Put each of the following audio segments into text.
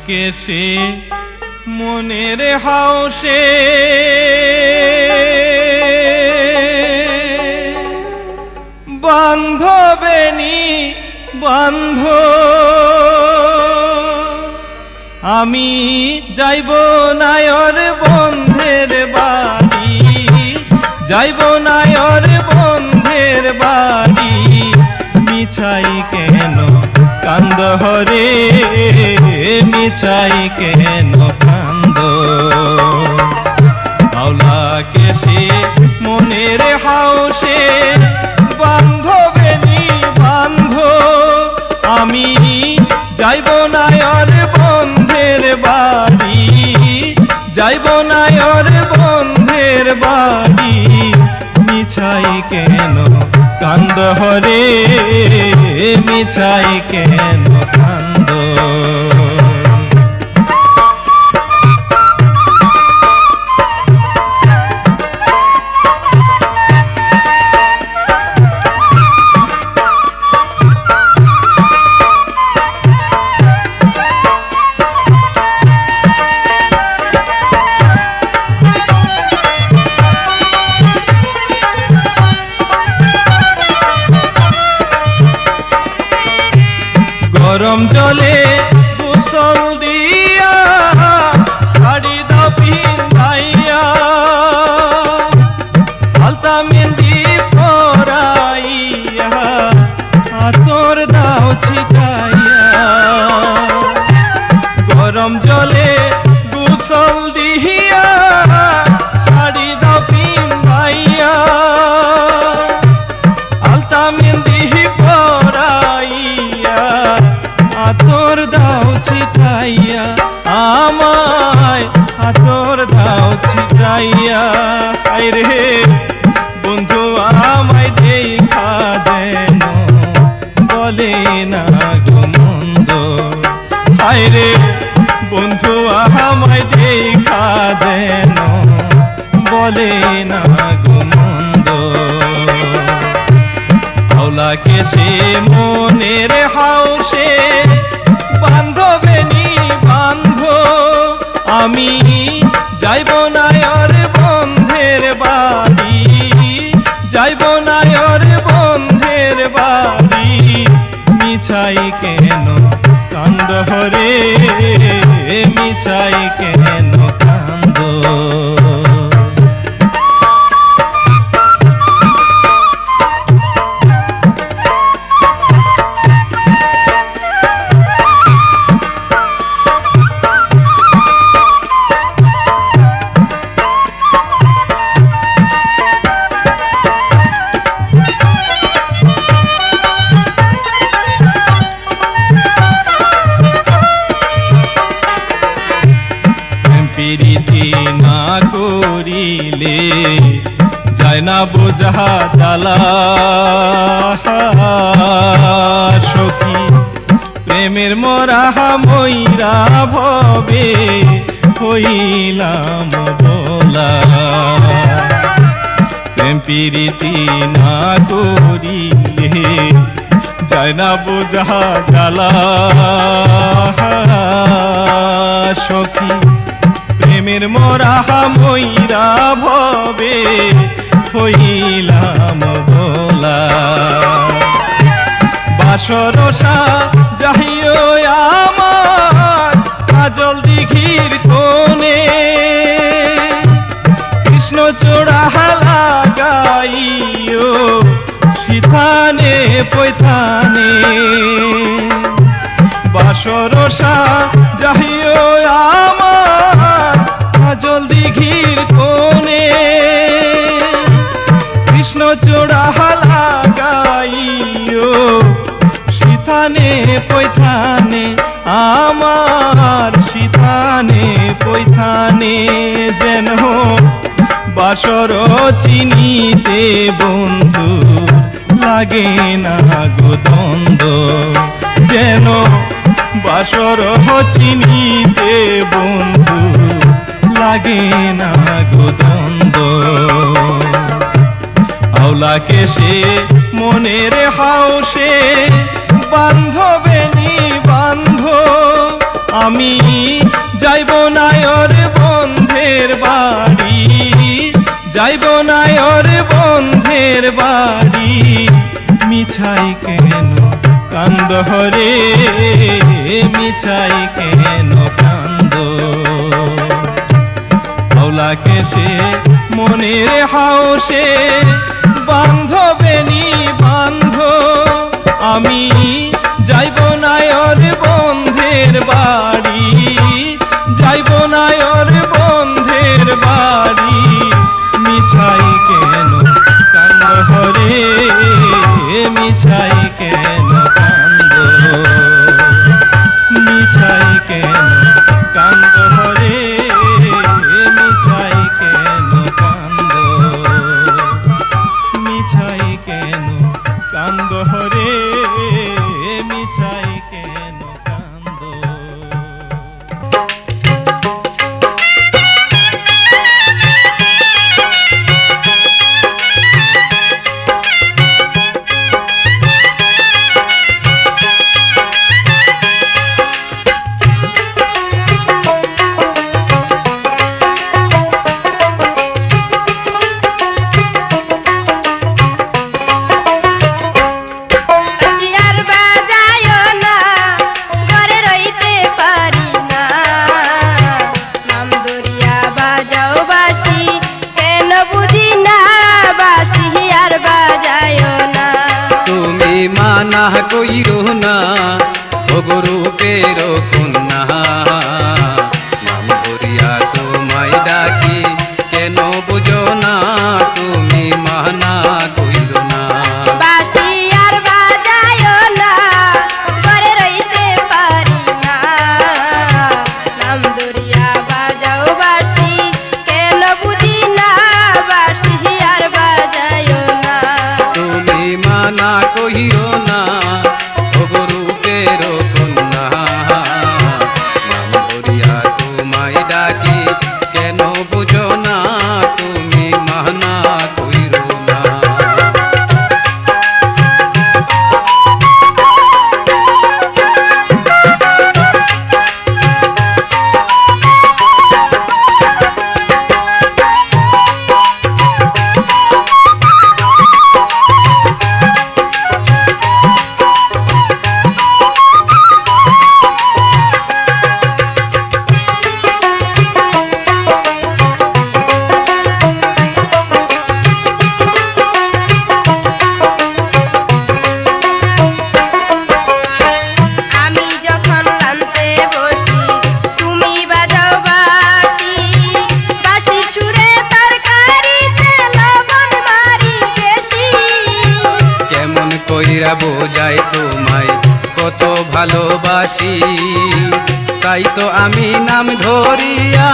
কেসে মনের হাওসে বান্ধবেনি বান্ধ আমি যাইব নায়র বন্ধের বাড়ি, যাইব নায়র বন্ধের বাড়ি, মিছাই কেন কান্দ হরে, মিছাই কেন কান্দ। আওলা কেসে মনের হাওসে বান্ধবেনি বান্ধ আমি যাইব নায়র বন্ধের বাড়ি, যাইব নায়র বন্ধের বাড়ি, মিছাই কেন কান্দ হরে, মিছাই কেন কান্দ। গরম জলে গোসল দিয়া শাড়ি দাও পিন্ধাইয়া, আলতা মেহেন্দি পরাইয়া আতর দাও ছিটাইয়া। গরম জলে গোসল দিয়া শাড়ি দাও পিন্ধাইয়া, আলতা মেহেন্দি পরাইয়া আতর দাও ছিটাইয়া, আমায় আতর দাও ছিটাইয়া। আই রে বন্ধু আমায় দেখা যেন বলে না গো মন্দ, আই রে বন্ধু আমায় দেখা যেন বলে না গো মন্দ। আওলা কেসে মনের হাওসে বান্ধবেনি বান্ধ আমি যাইব নায়র বন্ধের বাড়ি, যাইব নায়র বন্ধের বাড়ি, মিছাই কেন কান্দ হরে, মিছাই কেন কান্দ। প্রীতি না করিলে যায় না বোঝা জ্বালা সখী, প্রেমের মরা ময়রা ভবে হইলাম বলা। প্রেম প্রীতি না করিলে যায় না বোঝা জ্বালা সখী, প্রেমের মরা ময়রা ভবে হইলাম ভোলা। বাসরসা যাইও আমার কাজল দিঘির কোণে, কৃষ্ণচূড়া লাগাইও সিথানে পৈথানে। বাসরসা যাইও আমার কাজল দিঘির কোণে, কৃষ্ণচূড়া লাগাইও সিথানে পৈথানে, আমার সিথানে পৈথানে। যেন বাসর চিনিতে বন্ধু লাগে না গো দ্বন্দ্ব, যেন বাসর চিনিতে বন্ধু লাগে না গো দ্বন্দ্ব। আওলাকে সে মনের হাউসে বান্ধবে নিবান্ধ, আমি যাইব নায়র বন্ধের বাড়ি, যাইব নায়র বন্ধের বাড়ি। মিছাই কেন কান্দ হরে, মিছাই কেন কান্দ। আওলাকে সে মনের হাউসে বান্ধবে নিবান্ধ, আমি যাইব নায়র বন্ধের বাড়ি, যাইব নায়র বন্ধের বাড়ি। মিছাই কেন কান্দ হরে, মিছাই কেন কান্দ, মিছাই কেন কান্দ হরে, মিছাই কেন কান্দ, মিছাই কেন কান্দ হরে, মিছাই কেন কান্দ। মানা কইরো না ও গুরুপের কন্যা, নাম ধরিয়া তোমায় ডাকি কেন বুঝো না, তুমি মানা কইরো না। বাঁশি আর বাজায়ো না, ঘরে রইতে পারি না, নাম ধরিয়া বাজাও বাঁশি কেন বুঝি না, বাঁশি আর বাজায়ো না। তুমি মানা কইরো না ও গুরুপের কন্যা, নাম ধরিয়া তোমায় ডাকি কেন বুঝো না, তুমি মানা কইরো না। আমি যখন রান্তে বসি তুমি বাজাও বাঁশি, বাঁশির সুরে তরকারিতে লবণ মারি বেশি। কেমন কইরা বোঝাই তোমায় কত ভালোবাসি, তাই তো আমি নাম ধরিয়া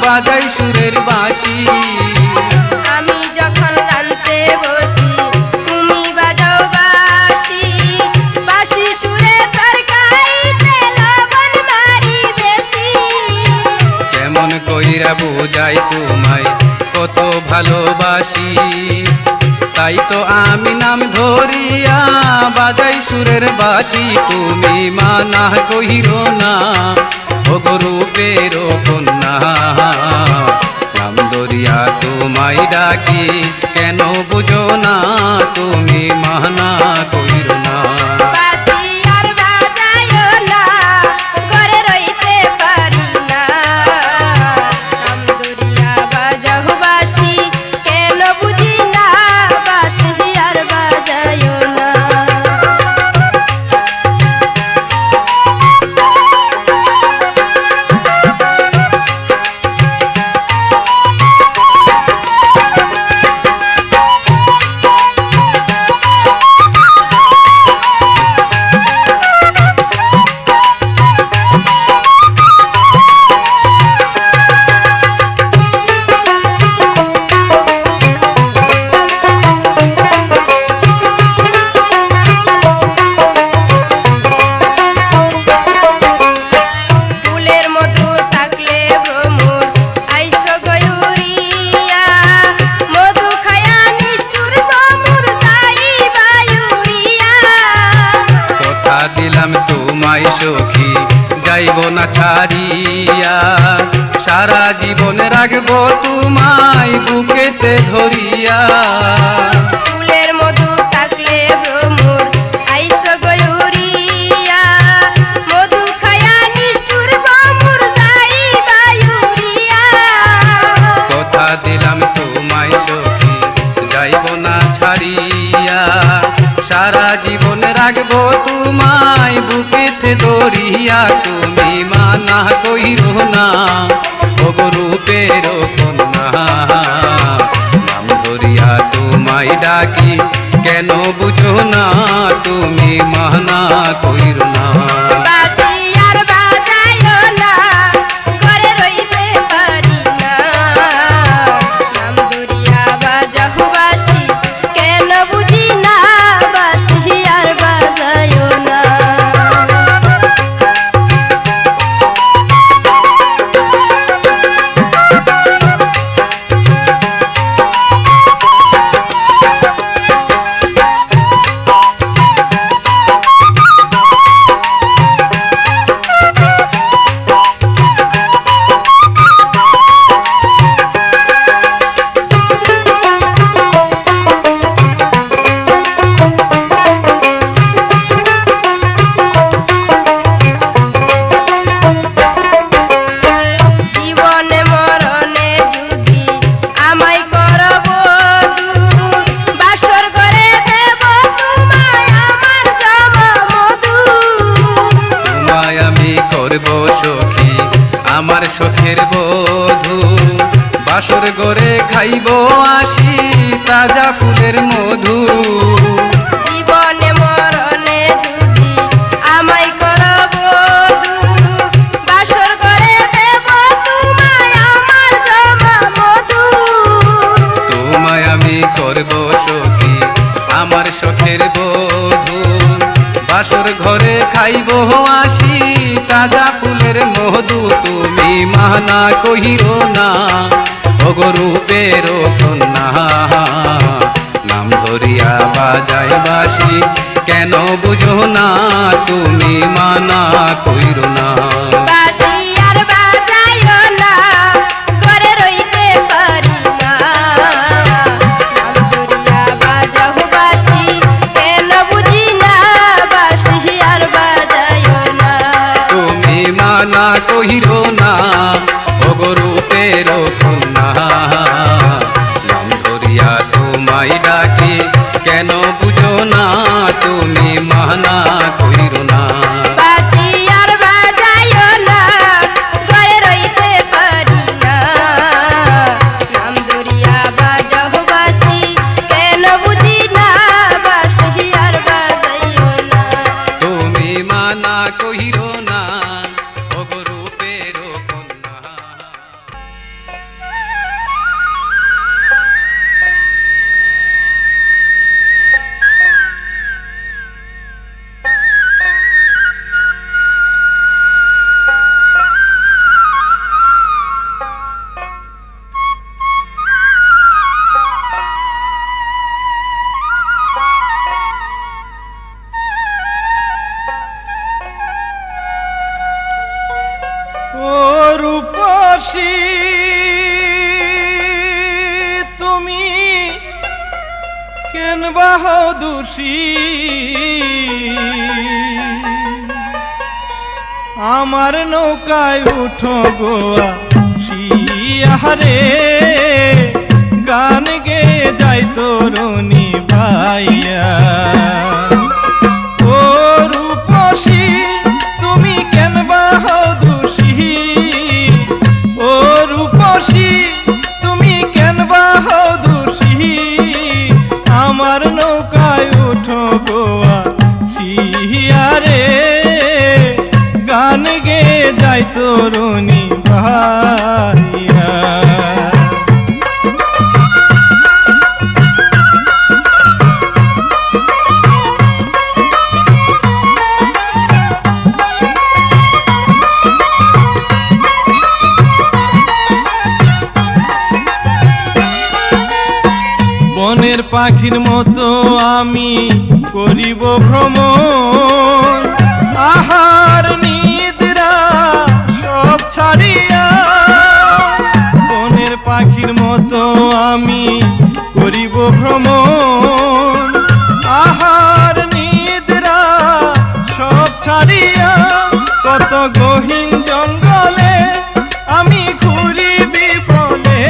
বাজাই সুরের বাঁশি। আমি যখন রান্তে বসি তুমি বাজাও বাঁশি, বাঁশির সুরে তরকারিতে লবণ মারি বেশি। কেমন কইরা বোঝাই তোমায় কত ভালোবাসি, তাই তো আমি নাম ধরিয়া বাজাই সুরের বাঁশি। তুমি মানা কইরো না ও গুরুপের কন্যা, নাম ধরিয়া তোমায় ডাকি কেন বুঝো না, তুমি মানা কইরো না। বাঁশি আর বাজায়ো না, ঘরে রইতে পারি না, নাম ধরিয়া বাজাও বাঁশি কেন বুঝি না, বাঁশি আর বাজায়ো না। যাইব না ছাড়িয়া, সারা জীবন রাখবো তোমায় বুকেতে ধরিয়া। ফুলের মধু থাকলে ভ্রমর আইস গয়ুরিয়া, মধু খায়া নিষ্ঠুর ভ্রমর যাইবা উড়িয়া। কথা দিলাম তোমায় সখী যাইব না ছাড়িয়া, সারা জীবন রাখবো তোমায় বুকেতে ধরিয়া। তুমি মানা কইরো না ওগো রূপের কন্যা, নাম ধরিয়া তোমায় ডাকি কেন বুঝো না, তুমি মানা কইরো না। বাঁশি আর বাজাইও না, ঘরে রইতে পারি না। নাম ধরিয়া বাজাও বাঁশি, কেন বুঝি না। বাঁশি আর বাজাইও না। জীবনে মরণে যদি আমায় করব বধূ, বাসর ঘরে দেব তোমায় আমার জমা মধু। তোমায় আমি করব সখী আমার শখের বধূ, বাসর গড়ে খাইব আসি তাজা ফুলের মধু। জীবনে মরণে যদি আমায় করব বধূ, বাসর ঘরে দেব তোমায় আমার জমা মধু। তোমায় আমি করব সখী আমার শখের বধূ, বাসর ঘরে খাইব আসি তাজা ফুলের মধু। তুমি মানা কহিরো না ওগো রূপের কন্যা, নাম ধরিয়া বাজায় বাঁশি কেন বুঝো না, তুমি মানা কইরো না। বাঁশি আর বাজাইও না, ঘরে রইতে পারি না। নাম ধরিয়া বাজাও বাঁশি, কেন বুঝি না। বাঁশি আর বাজাইও না। তুমি মানা কহিরো না ওগো রূপের কন্যা, নাম ধরিয়া তোমায় ডাকি কেন বুঝো না, তুমি মানা কহিরো না। বাঁশি আর বাজাইও না, ঘরে রইতে পারি না। নাম ধরিয়া বাজাও বাঁশি, কেন বুঝি না। বাঁশি আর বাজাইও না। তুমি মানা কহিরো না ওগো রূপের কন্যা। ও রূপসী তুমি কেন বাহ দোষী, আমার নৌকায় উঠো গোয়া শিয়ারে, গান গে যাই তরুণী ভাইয়া। ও রূপসী তুমি কেন বাহ দোষী, ও রূপসী তুমি কেন বাহ দোষী, আমার নৌকায় উঠো গোয়া শিয়ারে, গান গে যাই তরুণী ভাইয়া। বনের পাখির মতো আমি করিব ভ্রমণ, আহার নিদ্রা আমি করিব ভ্রমণ, আহার নিদ্রা সব ছাড়িয়া কত গহীন জঙ্গলে আমি ঘুরি বিফলে।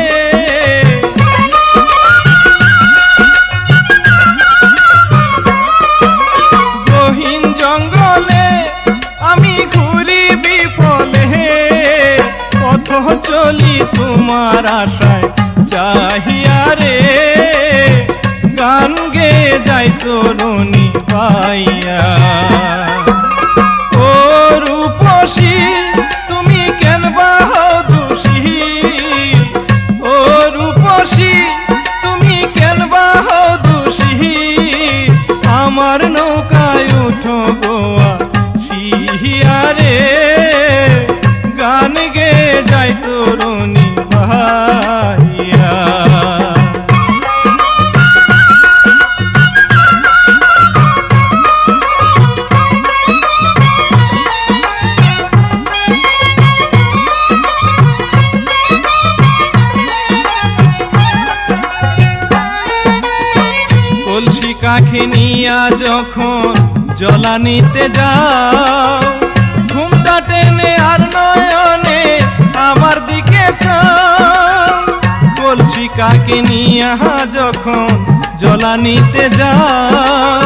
গহীন জঙ্গলে আমি ঘুরি বিফলে, পথ চলি তোমার আশায় চাহিয়া রে, গান গে যাই তরুণী পাইয়া। ও রূপসী তুমি কেন বাহ দোষী, ও রূপসী তুমি কেন বাহ দোষী, আমার নৌকায় উঠো গোয়া সিহিয়া রে, গান গে যাই তরুণী ভাইয়া। কলসি কাখে নিয়া যখন জলা নিতে যাও, ঘুমটা টেনে আর নয়নে আমার দিকে চাও। কলসি কাকে নিয়া যখন জলা নিতে যাও,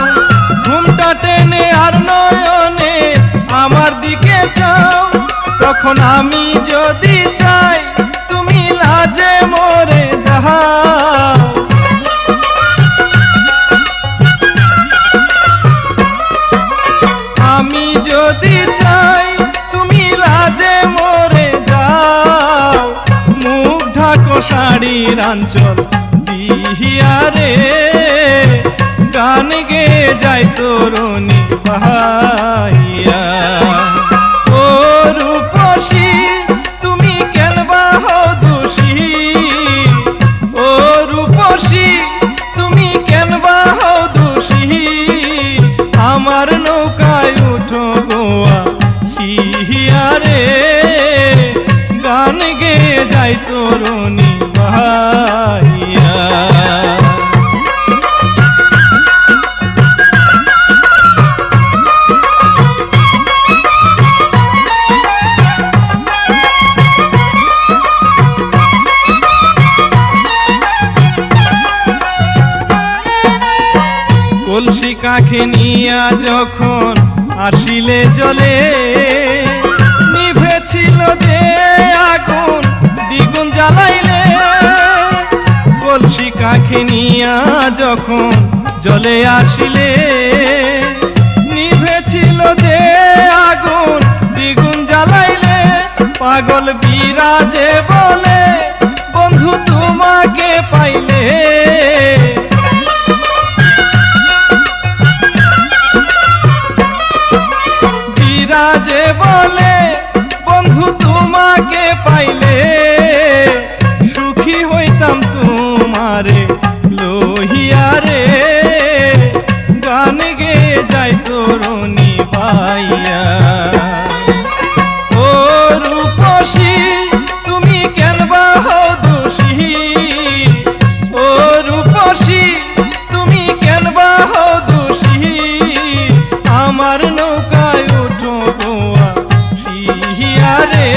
ঘুমটা টেনে আর নয়নে আমার দিকে চাও। তখন আমি যদি চাই তুমি লাজে মরে যাও, আমি যদি চাই তুমি লাজে মরে যাও। মুখ ঢাকো শাড়ির আঁচল দিহিয়া রে, গান গে যাই তরুণী ভাইয়া। ও রূপসী তুমি কেন বাহ দোষী, ও রূপসী তুমি কেন বাহ দোষী, আমার নৌকায় উঠো গোয়া সিহিয়া রে, গান গে যাই তরুণী ভাইয়া। কলসি কাখে নিয়া যখন আসিলে জলে, নিভেছিল যে আগুন দ্বিগুণ জ্বালাইলে। কলসি কাখে নিয়া যখন জলে আসিলে, নিভেছিল যে আগুন দ্বিগুণ জ্বালাইলে। পাগল বিরাজে বলে বন্ধু তোমাকে পাইলে, বিরাজে বলে বন্ধু তোমাকে পাইলে, সুখী হইতাম তোমারে লোহিয়া রে, গান গে যাই তরুণী ভাইয়া। ও রূপসী তুমি কেন বাহ দোষী, ও রূপসী তুমি কেন বাহ দোষী, আমার নৌকায় উঠো গোয়া সিহিয়া রে,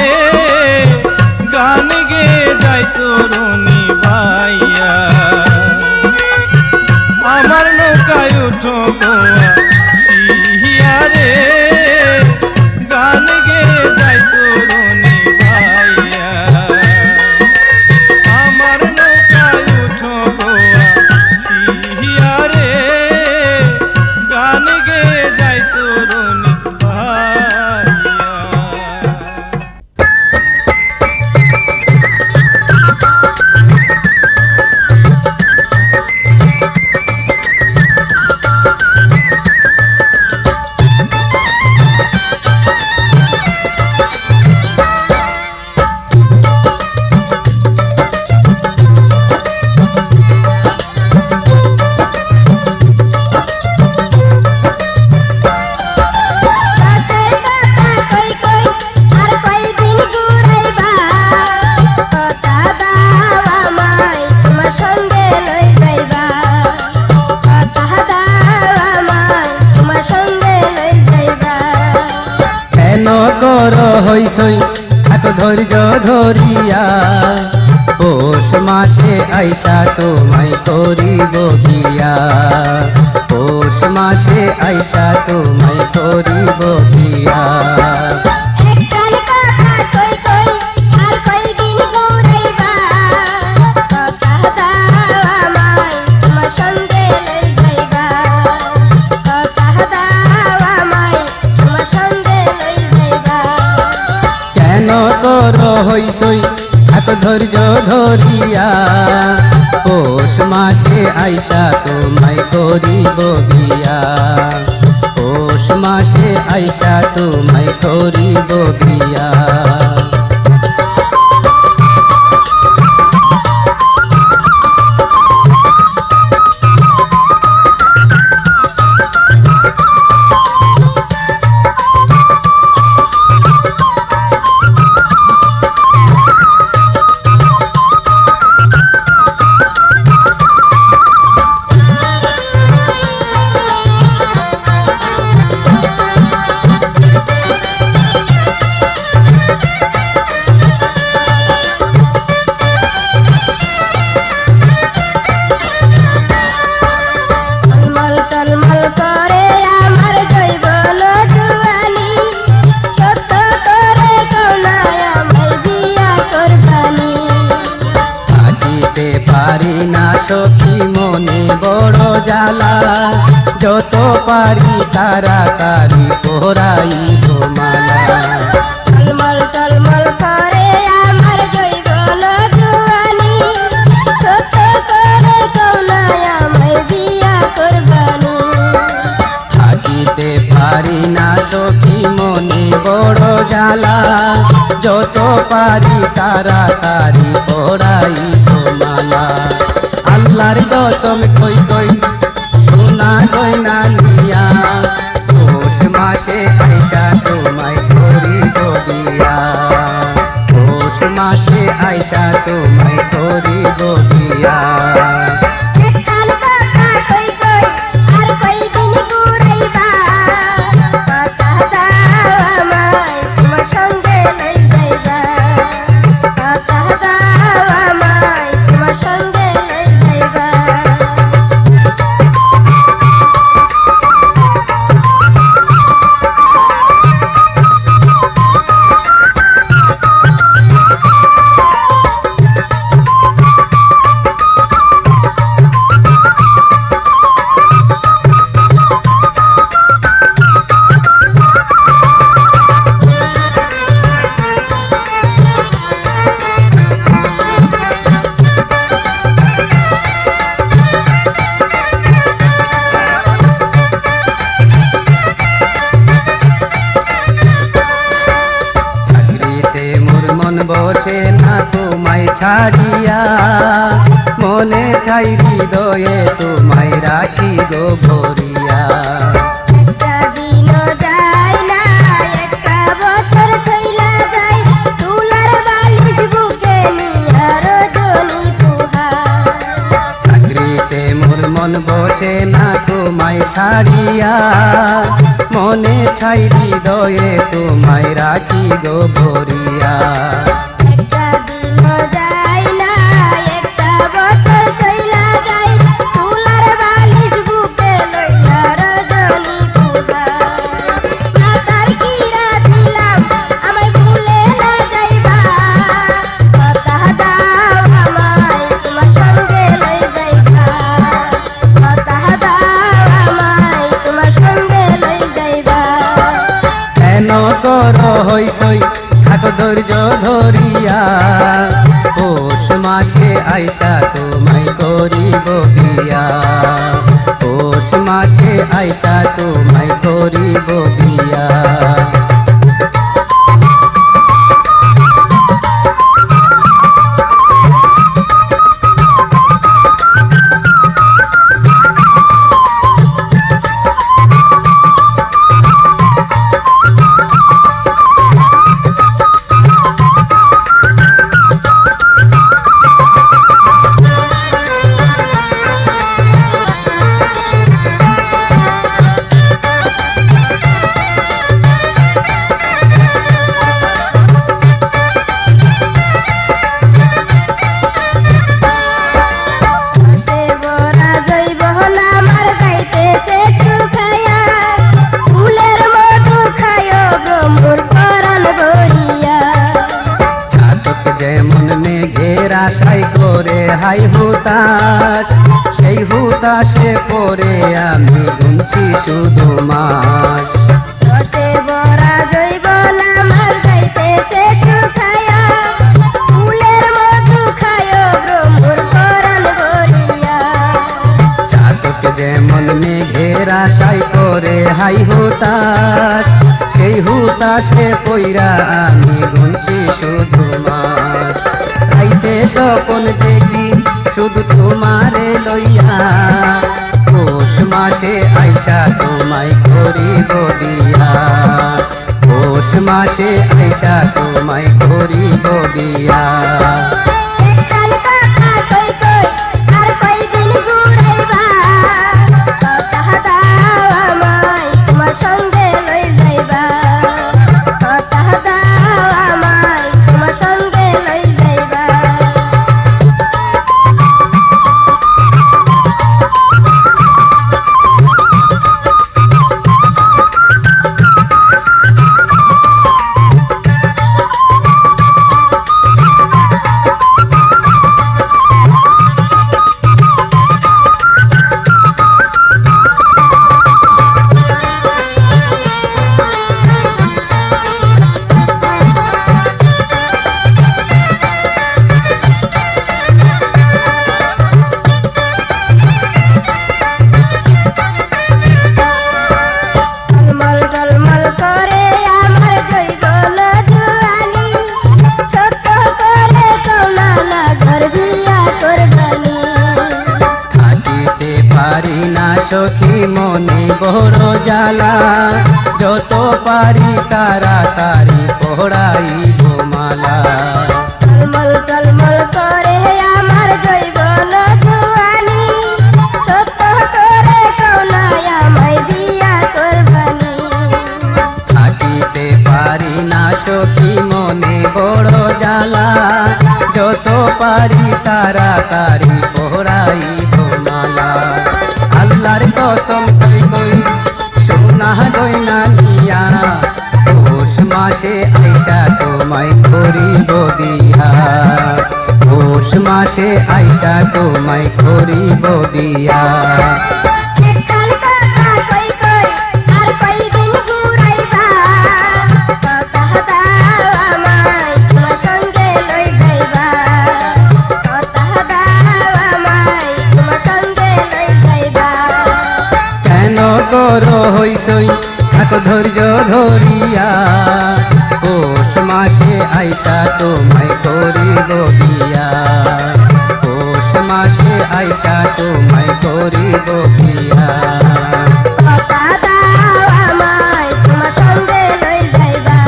গান গে যাই তরুণী ভাইয়া। আমার নৌকায় উঠো গোয়া সিহিয়া রে, গান গে যাই তরুণী ভাইয়া। আমার নৌকায় উঠো গোয়া সিহিয়া রে, গান গে যাই তরুণী ভাইয়া। হইসই থাকো ধৈর্য ধরিয়া পৌষ মাসে আইসা তোমায় করিব বিয়া পৌষ মাসে আইসা তোমায় করিব বিয়া একখান কথা কই কই আর কয়দিন ঘুরাইবা কথা দাও আমায় তোমার সঙ্গে লই যাইবা কথা দাও আমায় তোমার সঙ্গে লই যাইবা কেন কর হইসই থাকো ধৈর্য ধরিয়া পৌষ মাসে আইসা তোমায় করিব বিয়া পৌষ মাসে আইসা তোমায় করিব বিয়া টলমল টলমল করে আমার জৈবন জুয়ানি সত্য করে কৌনায় আমায় বিয়া করবানি থাকিতে পারি না সখী মনে বড় জ্বালা যত পারি তাড়াতাড়ি পরাইব মালা টলমল টলমল করে আমার জৈবন জুয়ানি সত্য করে কৌনায় আমায় বিয়া করবানি থাকিতে পারি না সখী মনে বড় জ্বালা যত পারি তাড়াতাড়ি পরাইব মালা আল্লাহর কসম কই কই সোনা গয়না নিয়া পৌষ মাসে আইসা তোমায় করিব বিয়া পৌষ মাসে আইসা তোমায় করিব বিয়া একখান কথা কই কই আর কয়দিন ঘুরাইবা কথা দাও আমায় তোমার সঙ্গে লই যাইবা কথা দাও আমায় তোমার সঙ্গে লই যাইবা চাকরিতে মোর মন বসে না তোমায় ছাড়িয়া মনে ছাই হৃদয়ে তোমায় রাখি গো ভরিয়া একটা দিনও যায় না একটা বছর চইলা যায় তুলার বালিশ বুকে নিয়া রজনী পুহার চাকরিতে মোর মন বসে না তোমায় ছাড়িয়া মনে ছাই হৃদয়ে তোমায় রাখি গো ভরিয়া একটা দিনও যায় না একটা বছর চইলা যায় তুলার বালিশ বুকে লইয়া রজনী পুহার মাতার কিরা দিলাম আমায় ভুলে না যাইবা কথা দাও আমায় তোমার সঙ্গে লই যাইবা কথা দাও আমায় তোমার সঙ্গে লই যাইবা কেন কর হইসই থাকো ধৈর্য ধরিয়া পৌষ মাসে আইসা তোমায় করিব বিয়া পৌষ মাসে আইসা তোমায় করিব বিয়া আশাই করে হাই হুতাশ, সেই হুতাশে পড়ে আমি গুনছি শুধু মাস। রসে ভরা জৈবন আমার যাইতেছে শুকায়া, ফুলের মধু খায় ভ্রমর পরাণ ভরিয়া। চাতক যেমন মেঘের আশাই করে হাই হুতাশ, সেই হুতাশে পইরা আমি গুনছি শুধু মাস। রাইতে স্বপন দেখি শুধু তোমারে লইয়া, পৌষ মাসে আইসা তোমায় করিব বিয়া, পৌষ মাসে আইসা তোমায় করিব বিয়া। একখান কথা কই কই আর কয়দিন ঘুরাইবা, কথা দাও আমায় তোমার সঙ্গে লই যাইবা, কথা দাও আমায় তোমার সঙ্গে লই যাইবা। টলমল টলমল করে আমার জৈবন জুয়ানি, সত্য করে কওনা নগর বিয়া করবানি। থাকিতে পারি না সখী মনে বড় জ্বালা, যত পারি তাড়াতাড়ি পড়াইব মালা। টলমল টলমল করে আমার জৈবন জুয়ানি, সত্য করে কওনা আমায় বিয়া করবানি। থাকিতে পারি না সখী মনে বড় জ্বালা, যত পারি তাড়াতাড়ি পড়াইব মালা। আল্লাহর কসম কই কই সোনা গয়না নিয়া, পৌষ মাসে আইসা তোমায় করিব বিয়া, পৌষ মাসে আইসা তোমায় করিব বিয়া। একখান কথা কই কই আর কয়দিন ঘুরাইবা, কথা দাও আমায় তোমার সঙ্গে লই যাইবা, কথা দাও আমায় তোমার সঙ্গে লই যাইবা। কেন করো হইসই থাকো ধৈর্য ধরিয়া, পৌষ মাসে আইসা তোমায় করিব বিয়া, পৌষ মাসে আইসা তোমায় করিব বিয়া। কথা দাও আমায় তোমার সঙ্গে লই যাইবা,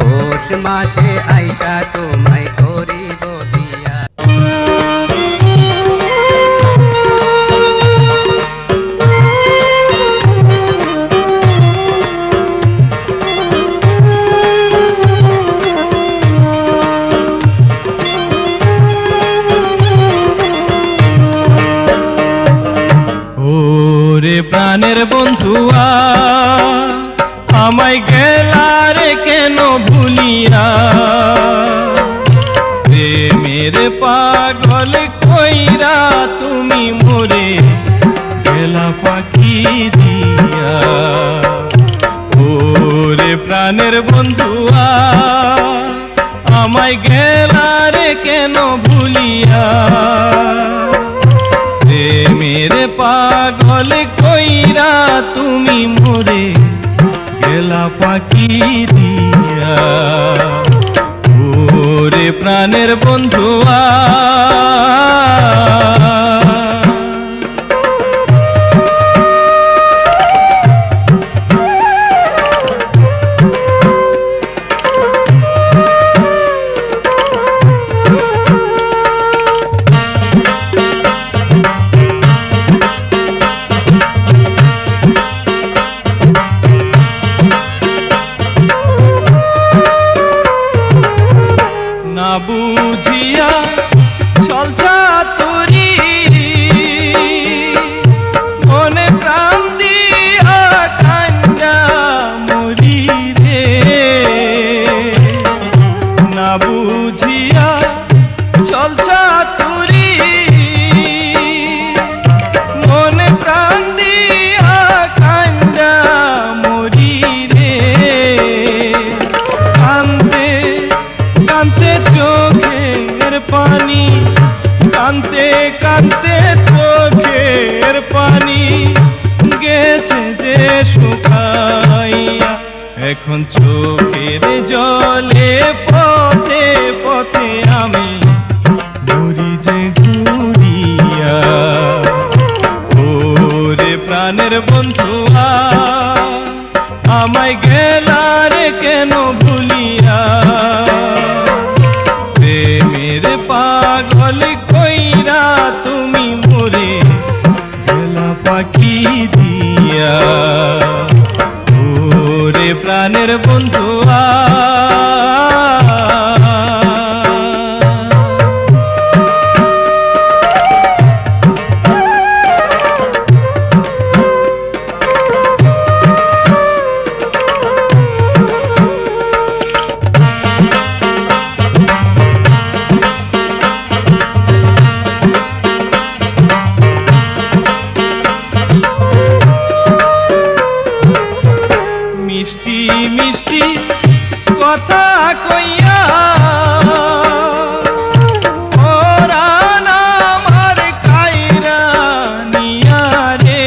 পৌষ মাসে আইসা তোমায় করিব বিয়া। ওরে প্রাণের বন্ধুয়া, আমায় গেলারে কেন ভুলিয়া, প্রেমের পাগল কইরা তুমি মোরে গেলা পাখি দিয়া। ওরে প্রাণের বন্ধুয়া, আমায় গেলারে কেন ভুলিয়া, প্রেমের পাগল কইরা তুমি মোরে গেলা পাখি দিয়া। ওরে প্রাণের বন্ধুয়া, না বুঝিয়া ছল চাতুরি মনে প্রাণ দিয়া কান্না মরি রে, না বুঝিয়া ছল কান্তে চোখের পানি, কান্তে কান্তে চোখের পানি গেছে যে শুকাইয়া। এখন চোখের জলে পথে পথে আমি ঘুরি যে ঘুরিয়া। ওরে প্রাণের বন্ধুয়া, আমায় গেলারে কেন ভুলিয়া। প্রেমের পাগল কইরা তুমি মোরে গেলা ফাঁকি দিয়া। ওরে প্রাণের বন্ধুয়া, মিষ্টি মিষ্টি কথা কইয়া পরাণ আমার কাইরা নিয়া রে।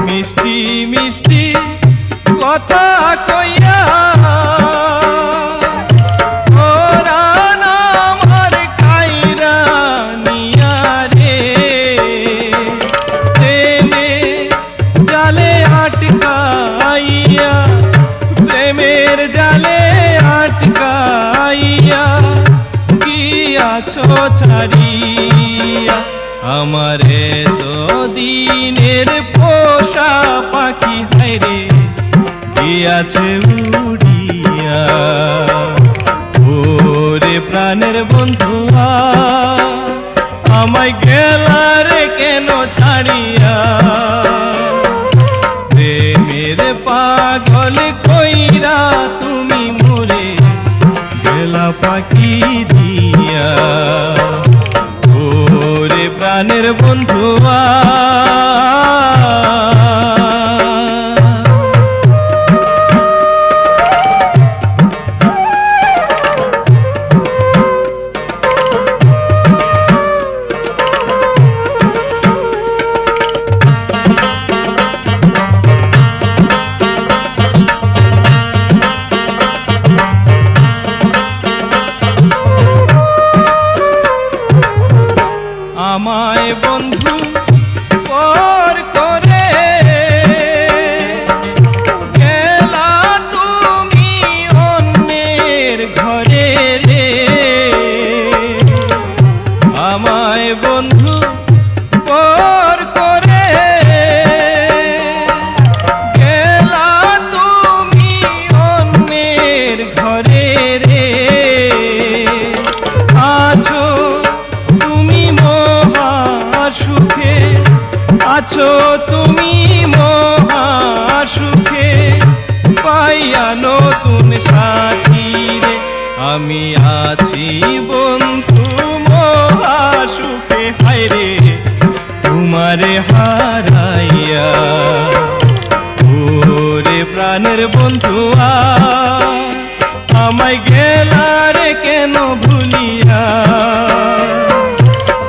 মিষ্টি মিষ্টি কথা কইয়া পরাণ আমার কাইরা নিয়া রে। প্রেমে জালে আটকাইয়া, প্রেমের জালে আটকাইয়া গিয়াছো ছাড়িয়া। আমারে তো দিনের পোষা পাখি হায়রে গিয়াছে উড়িয়া। ওরে প্রাণের বন্ধুয়া, আমায় গেলারে কেন ছাড়িয়া। প্রেমের পাগল কইরা তুমি মোরে গেলা ফাঁকি দিয়া। ওরে প্রাণের বন্ধুয়া, আমায় বন্ধু পর করে গেলা তুমি অন্যের ঘরে রে। আমায় বন্ধু পর করে গেলা তুমি অন্যের ঘরে রে। আছো তুমি সুখে, আছো তুমি মহা সুখে পাইয়া নতুন সাথী রে। আমি আছি বন্ধু মহা সুখে হায়রে তোমারে হারাইয়া। ওরে প্রাণের বন্ধুয়া, আমায় গেলারে কেন ভুলিয়া।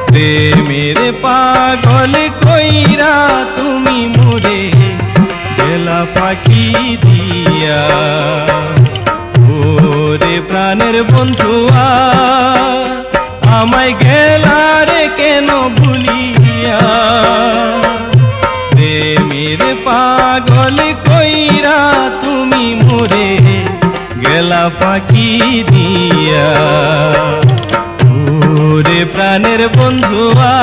প্রেমের পাগল কইরা তুমি মোরে গেলা ফাঁকি দিয়া। ওরে প্রাণের বন্ধুয়া, আমায় গেলারে কেন ভুলিয়া। প্রেমের পাগল কইরা তুমি মোরে গেলা ফাঁকি দিয়া। ওরে প্রাণের বন্ধুয়া,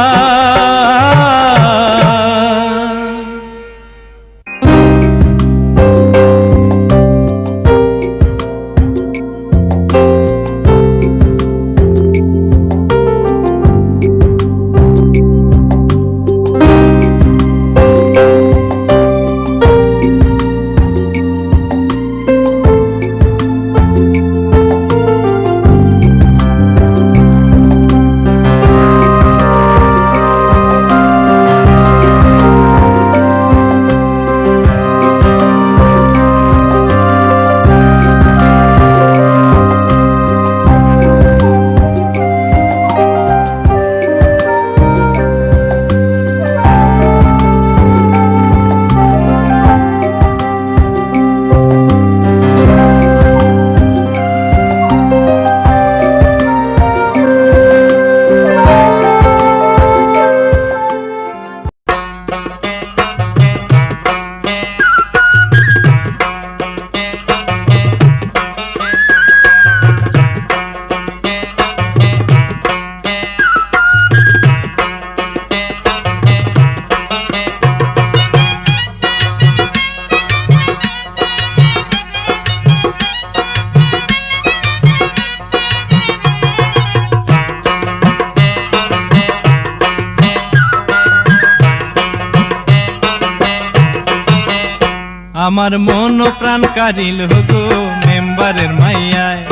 আমার মন ও প্রাণ কারিল হগো মেম্বারের মাইয়ায়,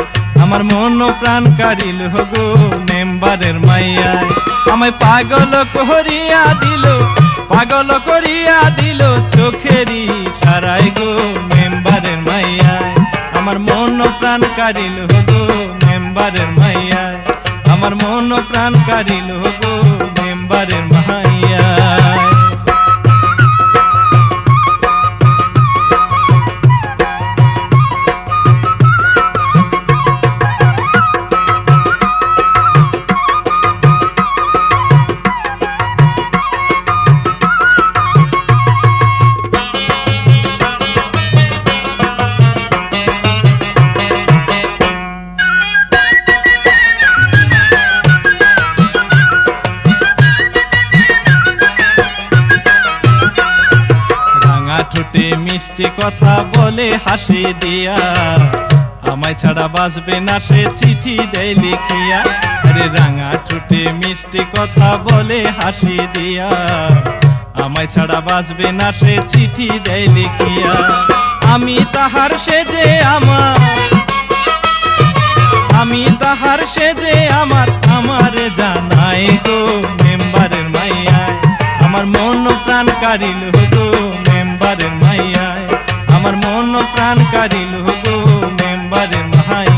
আমার মন ও প্রাণ কারিল হগো মেম্বারের মাইয়ায়। আমায় পাগল করিয়া দিল, পাগল করিয়া দিল চোখেরই সারাই গো মেম্বারের মাইয়ায়। আমার মন ও প্রাণ কারিল হগো মেম্বারের মাইয়ায়, আমার মন ও প্রাণ কারিল হগো মেম্বারের মাইয়ায়। ঠোঁটে মিষ্টি কথা বলে হাসি দিয়া, আমায় ছাড়া বাঁচবে না সে চিঠি দেয় লিখিয়া। আরে রাঙা ঠোঁটে মিষ্টি কথা বলে হাসি দিয়া, আমায় ছাড়া বাঁচবে না সে চিঠি দেয় লিখিয়া। আমি তাহার সেজে আমার, আমি তাহার সেজে আমার, আমার জানাই গো মেম্বারের মাইয়ায়। আমার মন প্রাণ কারিল হগো মেম্বারের মাইয়ায়, আমার মন প্রাণ কারিল হগো মেম্বারের মাইয়ায়।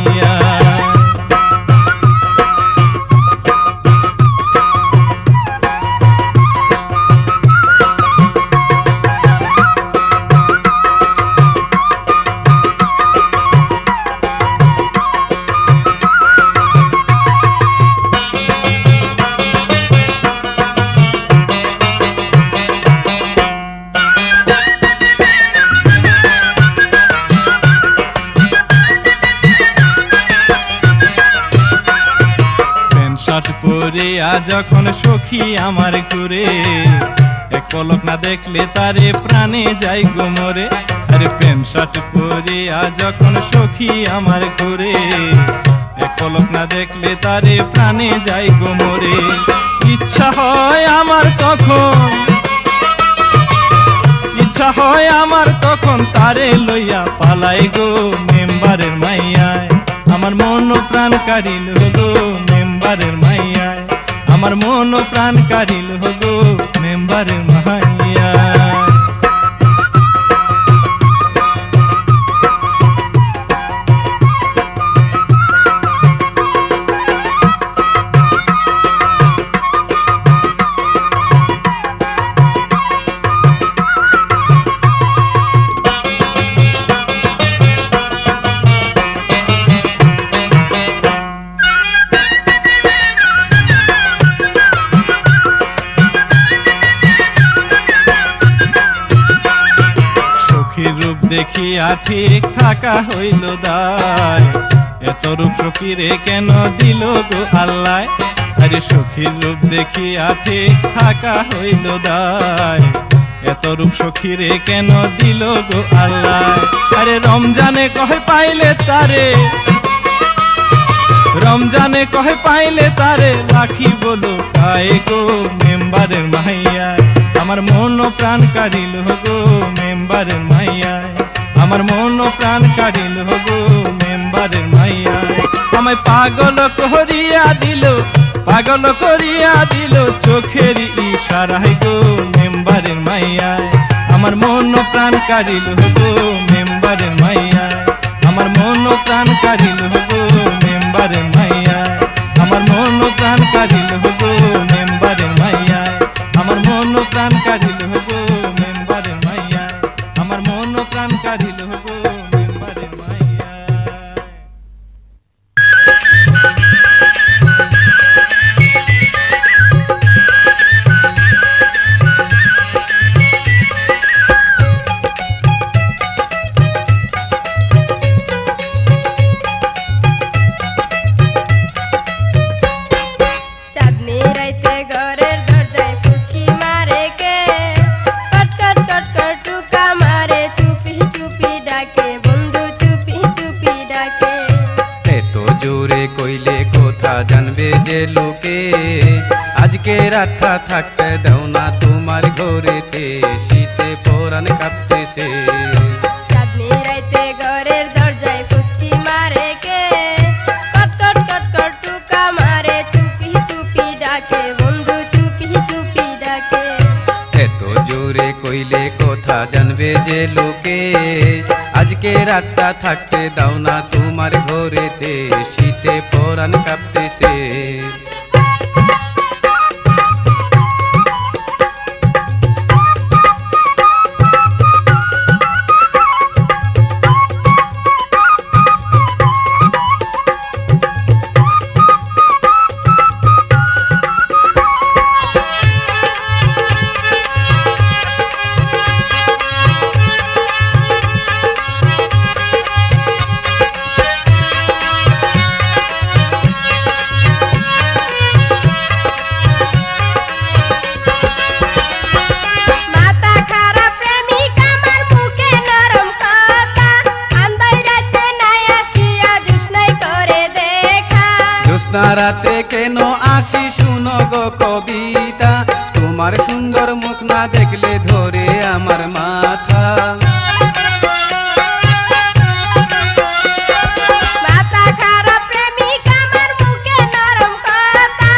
পরিয়া যখন সখী আমার ঘুরে, এক পলক না দেখলে তারে প্রাণে যাই গো মরে। আরে প্যান্ট শার্ট পরিয়া যখন সখী আমার ঘুরে, এক পলক না দেখলে তারে প্রাণে যাই গো মরে। ইচ্ছা হয় আমার তখন, ইচ্ছা হয় আমার তখন তারে লইয়া পালাই গো মেম্বারের মাইয়ায়। আমার মন প্রাণ কারিল হগো মেম্বারের মাইয়ায়, আমার মন প্রাণ কারিল হগো মেম্বারের মাইয়ায়। রূপ দেখিয়া ঠিক থাকা হইল দায়, এত রূপ সখীরে কেন দিল গো আল্লাহ। আরে সখীর রূপ দেখিয়া ঠিক থাকা হইল দায়, এত রূপ সখীরে কেন দিল গো আল্লাহ। আরে রমজানে কহে পাইলে তারে, রমজানে কহে পাইলে তারে রাখি বলো কায়ে গো মেম্বারের মাইয়ায়। আমার মন প্রাণ কারিল হগো মেম্বারের মাইয়ায়, আমার মন প্রাণ কারিল হগো মেম্বারের মাইয়ায়। আমায় পাগল করিয়া দিল, পাগল করিয়া দিল চোখের ইশারায় গো মেম্বারের মাইয়ায়। আমার মন প্রাণ কারিল হগো মেম্বারের মাইয়ায়, আমার মন প্রাণ কারিল হগো মেম্বারের মাইয়ায়, আমার মন প্রাণ কারিল হগো মেম্বারের মাইয়ায়, আমার মন প্রাণ কারিল হগো মেম্বারের মাইয়ায়, আমার মন প্রাণ কারিল হগো মেম্বারের মাইয়ায়। জানবে যে লোকে আজকে রাতটা থাকতে দাও না তোমার ঘরেতে, শীতে পরাণ কাঁপতেছে। কইলে কথা জানবে যে লোকে, আজকে রাতটা থাকতে দাও না তোমার ঘরেতে, শীতে পরাণ কাঁপতেছে। রাতে কেন আসি শুনো গো কবিতা, তোমার সুন্দর মুখ না দেখলে ধরে আমার মাথা। মাথা খারাপ প্রেমিক আমার মুখে নরম কথা,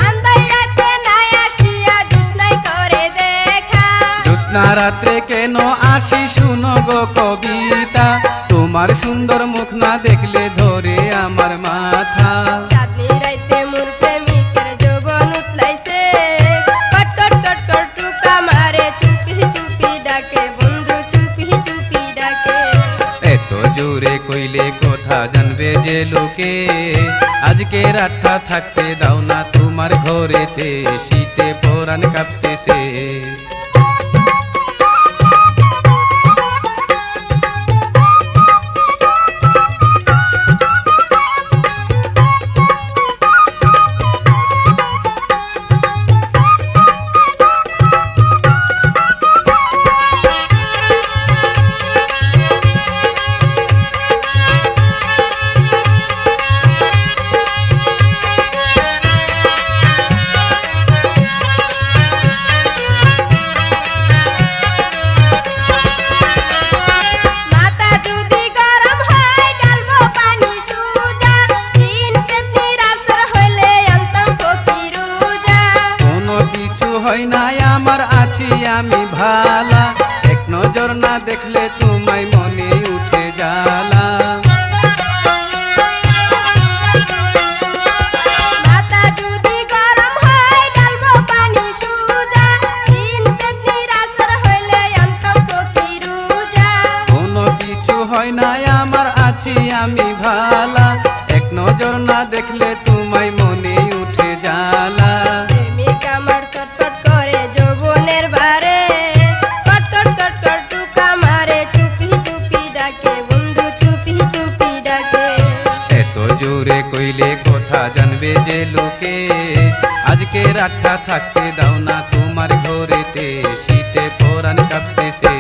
আন্দাই রাতে নাই আসিয়া জুস্নাই করে দেখা। জ্যোৎস্না রাত্রে কেন আসি শুনো গো কবিতা, তোমার সুন্দর মুখ না দেখলে ধরে আমার মাথা। জোরে কইলে কথা জানবে যে লোকে, আজকে রাতটা থাকতে দাও না তোমার ঘরেতে, শীতে পরাণ কাঁপতেছে। হয় নাই আমার আছি আমি ভালা, এক নজর না দেখলে তোমায় মনে উঠে জ্বালা। মাথা যদি গরম হয় ডালবো পানি সুজা, দিন পেতনির আসর হইলে অন্তম ফকিরুজা। কোনো কিছু হয় নাই আমার আছি আমি ভালা, এক নজর না দেখলে তোমায় মনে উঠে জ্বালা। প্রেমিক আমার ছটফট করে যৌবনের বারে, কটকট কটকট টুকা মারে, চুপি চুপি ডাকে বন্ধু চুপি চুপি ডাকে। এত জোরে কইলে কথা জানবে যে লোকে, আজকে রাতটা থাকতে দাও না তোমার ঘরেতে, শীতে পরাণ কাঁপতেছে।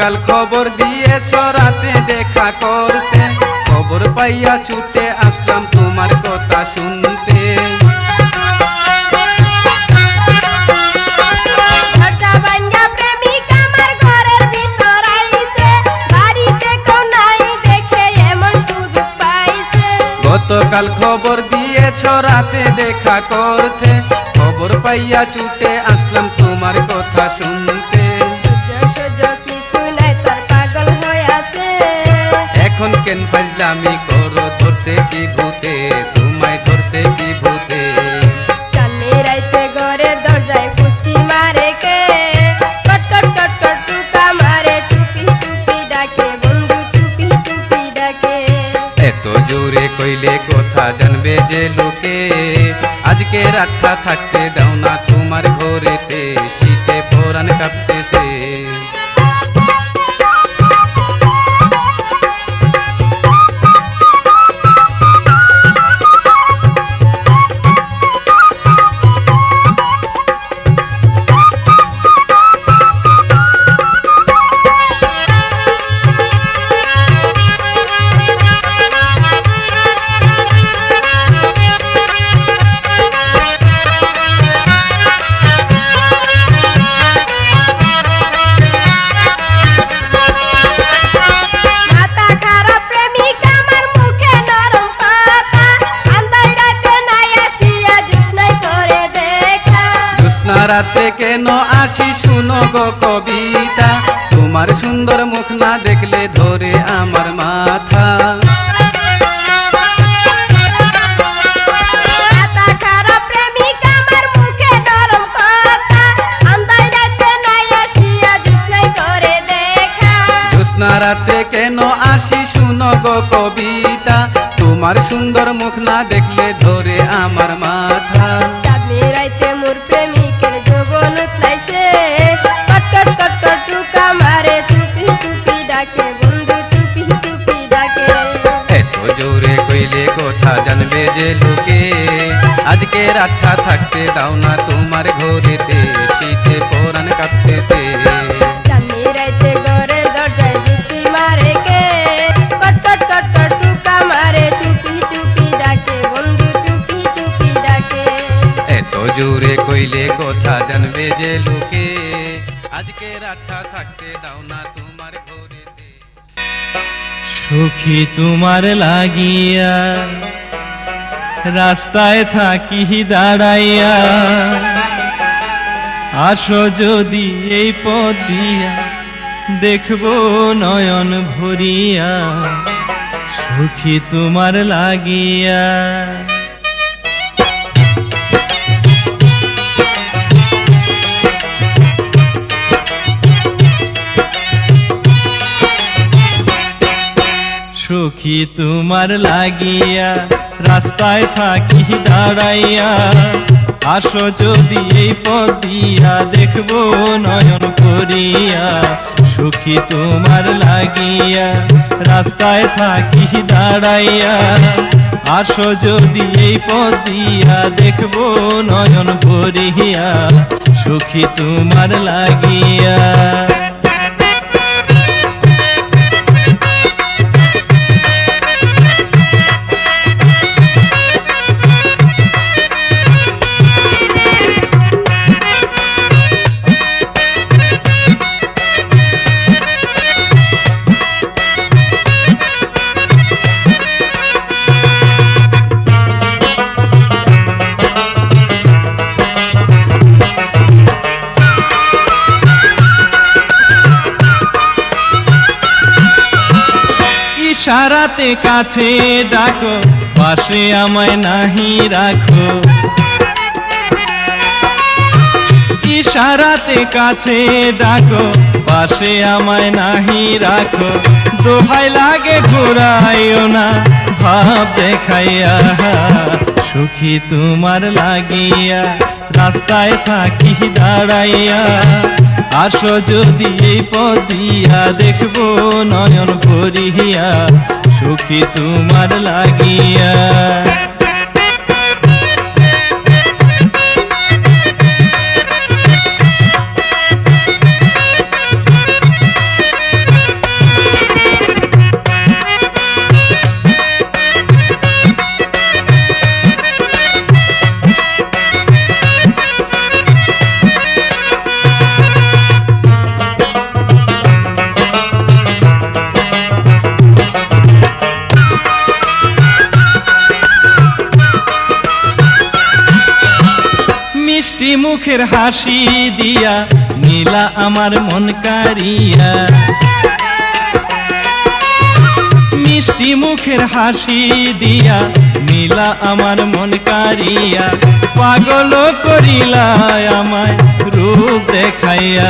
কাল খবর দিয়েছ রাতে দেখা করতে, খবর পাইয়া ছুটে আসলাম তোমার কথা শুনতে। গতকাল খবর দিয়েছ রাতে দেখা করতে, খবর পাইয়া ছুটে আসলাম তোমার কথা শুনতে। এখন কেন ফাজলামি করো, ধরছে কি ভূতে, তোমায় ধরছে কি ভূতে। কানে রাইতে ঘরের দরজায় ফুসকি মারে কে, কটকট কটকট টুকা মারে, চুপি চুপি ডাকে বন্ধু চুপি চুপি ডাকে। এত জোরে কইলে কথা জানবে যে লোকে, আজকে রাতটা থাকতে দাও না তোমার ঘরেতে, শীতে পরাণ কাঁপতেছে। রাতে কেন আসি শুনো গো কবিতা, তোমার সুন্দর মুখ না দেখলে ধরে আমার মাথা। মাথা খারাপ প্রেমিক আমার মুখে নরম কথা, আন্দাই রাতে নাই আসিয়া জুস্নাই করে দেখা। জ্যোৎস্না রাতে কেন আসি শুনো গো কবিতা, তোমার সুন্দর মুখ না দেখলে ধরে আমার মাথা। চাঁদনি রাইতে মোর প্রেমিকের যৌবন উতলাইছে, কটকট কটকট টুকা মারে চুপি চুপি ডাকে, বন্ধু চুপি চুপি ডাকে। এত জোরে কইলে কথা জানবে যে লোকে, আজকে রাতটা থাকতে দাও না তোমার ঘরেতে, শীতে পরাণ কাঁপতেছে। চাঁদনি রাইতে ঘরের দরজায় চুপি মারে কে, কটকট কটকট টুকা মারে চুপি চুপি ডাকে, বন্ধু চুপি চুপি ডাকে। এত জোরে কইলে কথা জানবে যে লোকে, আজকে রাতটা থাকতে দাও না তোমার ঘরেতে। সুখী তোমার লাগিয়া রাস্তায় থাকি দাঁড়াইয়া, আসো যদি এই পথ দিয়া দেখবো নয়ন ভরিয়া, সুখী তোমার লাগিয়া। সুখী তোমার লাগিয়া রাস্তায় থাকি দাঁড়াইয়া, আসো যদি এই পথ দিয়া দেখবো নয়ন ভরিয়া, সুখী তোমার লাগিয়া রাস্তায় থাকি দাঁড়াইয়া, আসো যদি এই পথ দিয়া দেখবো নয়ন ভরিয়া, সুখী তোমার লাগিয়া। ইশারাতে কাছে ডাকো, পাশে আমায় নাহি রাখো। ইশারাতে কাছে ডাকো, পাশে আমায় নাহি রাখো। দোহাই লাগে ঘুরাইও না ভাব দেখাইয়া, সুখী তোমার লাগিয়া রাস্তায় থাকি দাঁড়াইয়া, আসো যদি এই পথ দিয়া দেখবো নয়ন ভরিয়া, সুখী তোমার লাগিয়া। মিষ্টি মুখের হাসি দিয়া নীলা আমার মন কারিয়া, মিষ্টি মুখের হাসি দিয়া নীলা আমার মন কারিয়া, পাগল করিলা আমায় রূপ দেখাইয়া,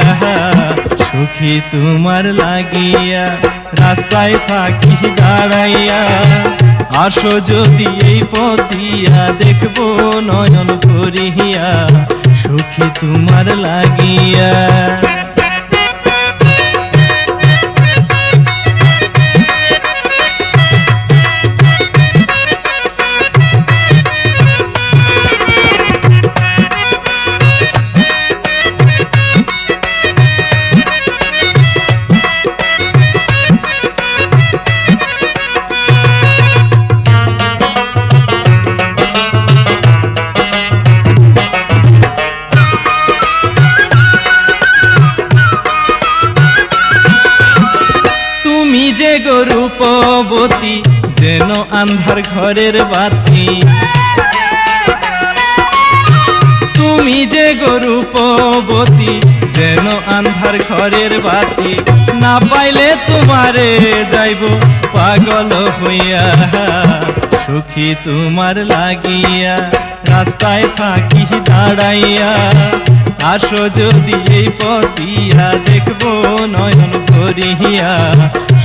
সুখী তোমার লাগিয়া রাস্তায় থাকি দাঁড়াইয়া, আসো যদি এই পথ দিয়া দেখবো নয়ন ভরিয়া, সুখী তোমার লাগিয়া। যে গো রূপবতী যেন আন্ধার ঘরের বাতি, তুমি যে গো রূপবতী রূপবতী যেন আন্ধার ঘরের বাতি, না পাইলে তোমারে যাইব পাগল হইয়া। সুখী তোমার লাগিয়া রাস্তায় থাকি দাঁড়াইয়া, আসো যদি এই পতিয়া দেখবো নয়ন ভরিয়া।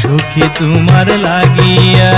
সুখী তোমার লাগিয়া।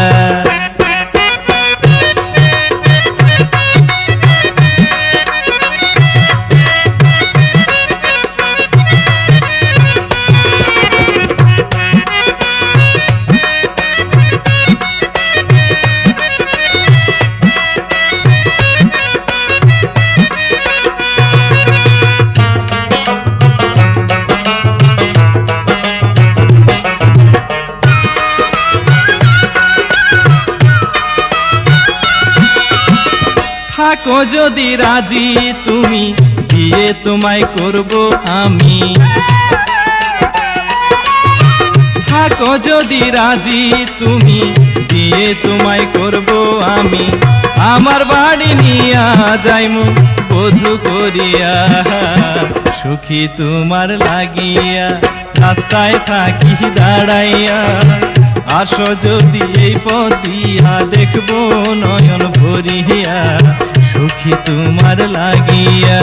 থাকো যদি রাজি তুমি, বিয়ে তোমায় করব আমি। থাকো যদি রাজি তুমি, বিয়ে তোমায় করব আমি। আমার বাড়ি নিয়া যাইমু বধূ করিয়া। সুখী তোমার লাগিয়া রাস্তায় থাকি দাঁড়াইয়া, আসো যদি এই পতিয়া দেখবো নয়ন ভরিয়া। সুখী তোমার লাগিয়া।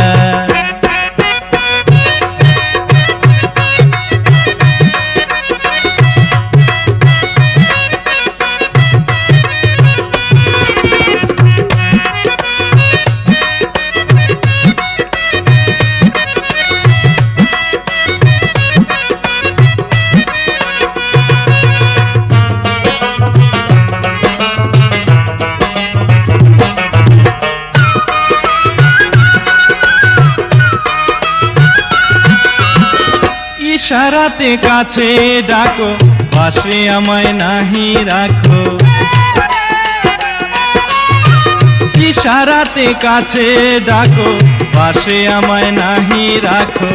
ইশারাতে কাছে ডাকো, পাশে আমায় নাহি রাখো। ইশারাতে কাছে ডাকো, পাশে আমায় নাহি রাখো।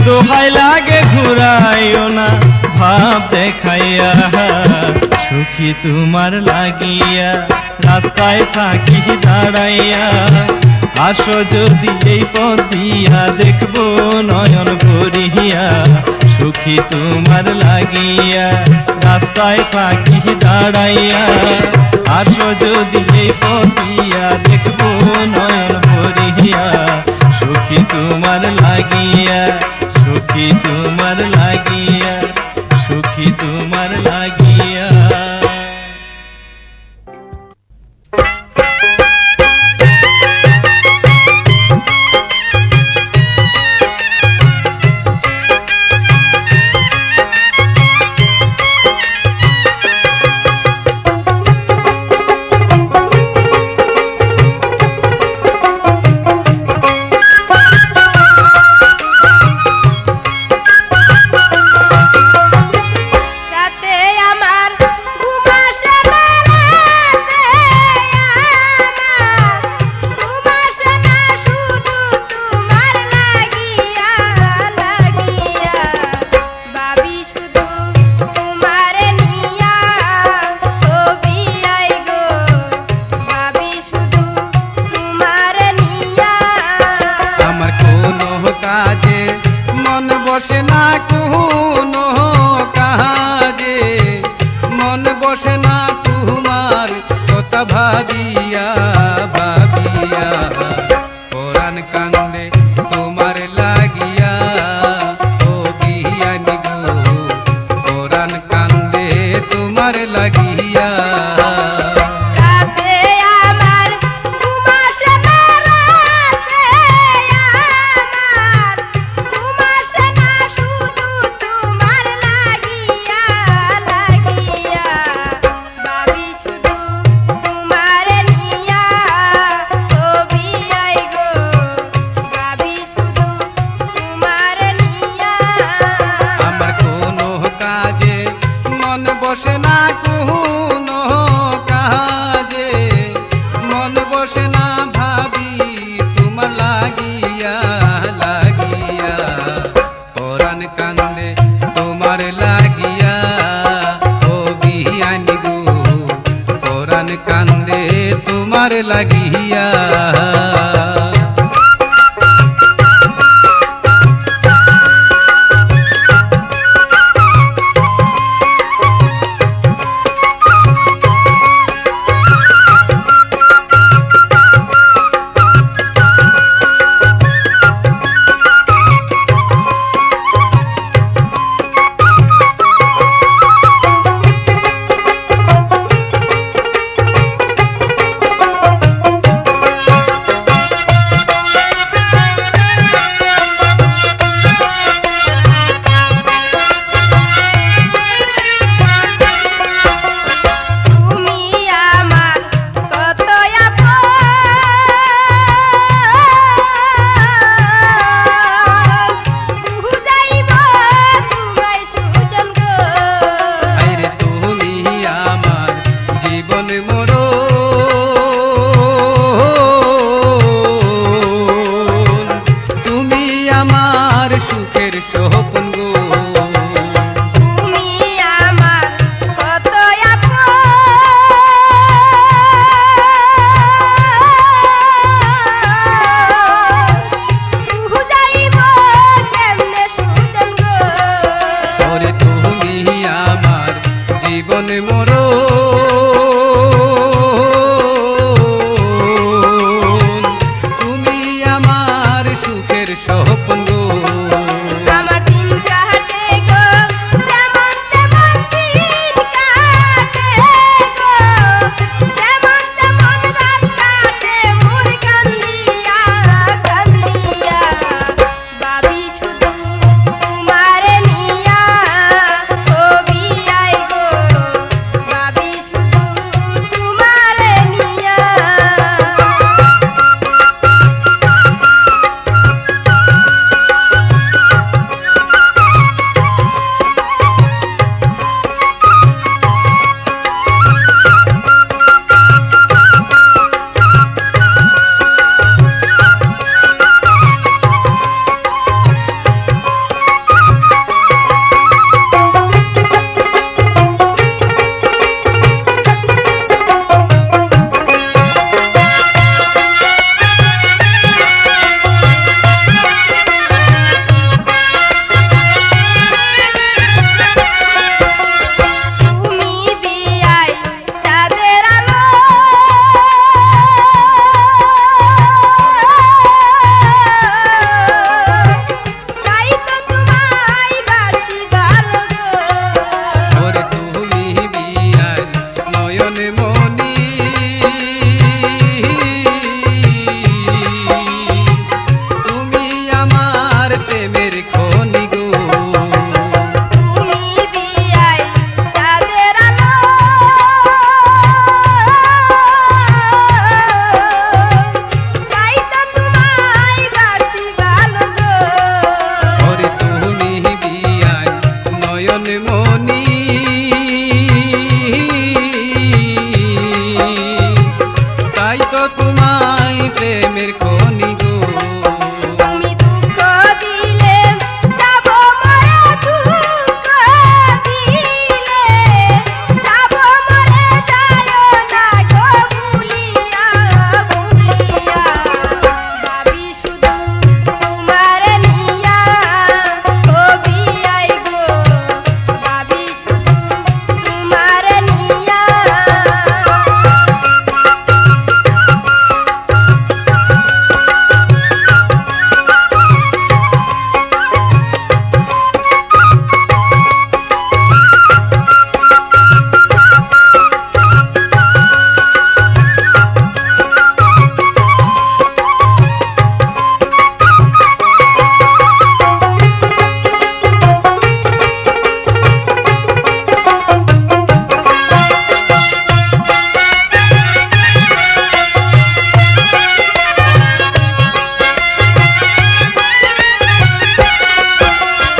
দোহাই লাগে ঘুরাইও না ভাব দেখাইয়া। সুখী তোমার লাগিয়া রাস্তায় থাকি দাঁড়াইয়া, আসো যদি এই পতিয়া দেখবো নয়ন ভরিয়া। সুখী তোমার লাগিয়া রাস্তায় থাকি দাঁড়াইয়া, আসো যদি এই পতিয়া দেখবো নয়ন ভরিয়া। সুখী তোমার লাগিয়া, সুখী তোমার লাগিয়া, সুখী তোমার লাগিয়া। বসে না কোনো কাজে, মন বসে না তোমার কথা ভাবিয়া ভাবিয়া। পরাণ কান্দে তোমার লাগিয়া, ও বিয়ানি গো পরাণ কান্দে তোমার লাগিয়া। বসে না কোনো কাজে, মন বসে না ভাবি তোমার লাগিয়া লাগিয়া। পরাণ কান্দে তোমার লাগিয়া, ও বিয়ানি গো পরাণ কান্দে তোমার লাগিয়া। মোর তুমি আমার সুখের স্বপ্ন গো। আমার দিন কাটে গো যেমন তেমন দিন কাটে গো, যেমন তেমন রাত কাটে মোর কান্দিয়া কান্দিয়া। ভাবি শুধু তোমারে নিয়া ও বিয়াই গো, ভাবি শুধু তোমারে নিয়া। তুমি বিয়াই চাঁদের আলো, তাই তো তোমায় বাসি ভালো গো। ওরে তুমি বিয়ার নয়ন মনি তুমি আমার প্রেমের খনি গো। তুমি বিয়াই চাঁদের আলো, তাই তো তোমায় বাসি ভালো গো। ওরে তুমি বিয়ার নয়ন মনি তাই তো তোমায় প্রেমের খনি গো। তুমি দুঃখ দিলে যাব মরে, দুঃখ দিলে যাব মরে, যায়ো না গো ভুলিয়া ভুলিয়া। ভাবি শুধু তোমারে নিয়া ও বিয়াই গো, ভাবি শুধু তোমারে নিয়া।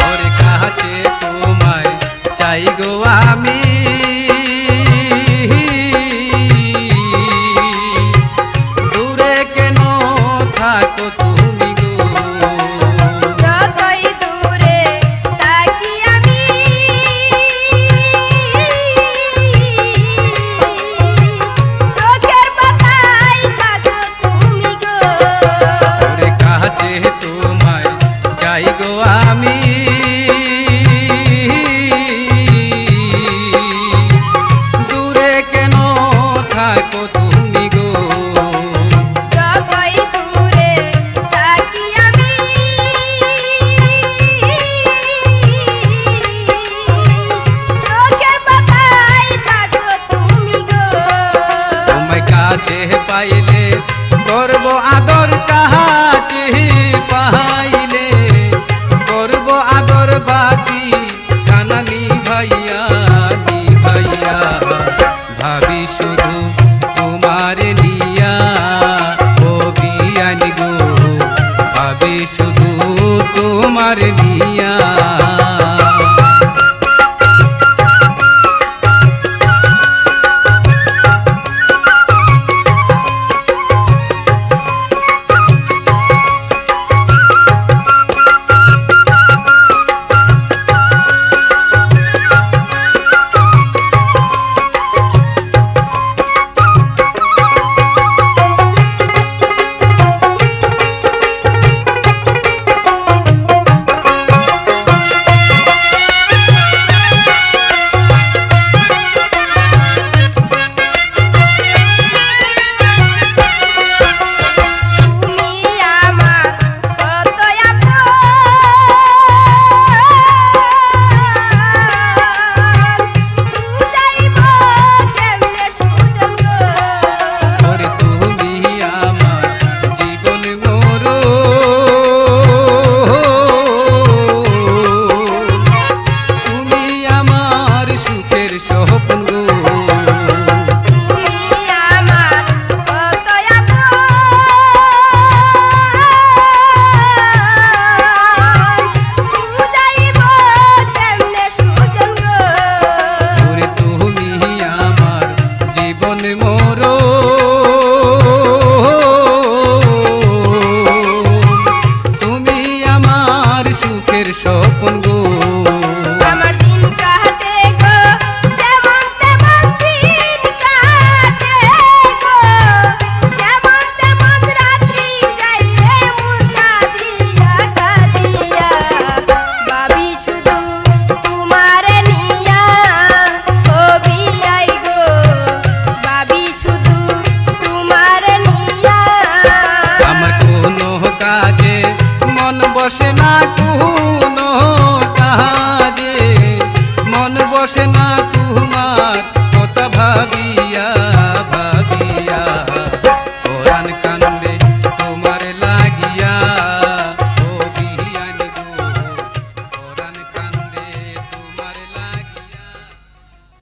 ওরে কাছে তোমায় চাই গো আমি দূরে কেন থাকো তুমি গো। যতই দূরে থাকি আমি, চোখের পাতায় থাকো তুমি গো। ওরে কাছে তোমায় চাই গো আমি দূরে কেন থাকো তুমি গো। যতই দূরে থাকি আমি, চোখের পাতায় থাকো তুমি গো। তোমায় কাছে পাইলে করব আদর, কাছে পাইলে করব আদর, বাতি কানা নিভাইয়া নিভাইয়া। ভাবি শুধু তোমার নিয়া ও বিয়ানি গো, ভাবি শুধু তোমার নিয়া।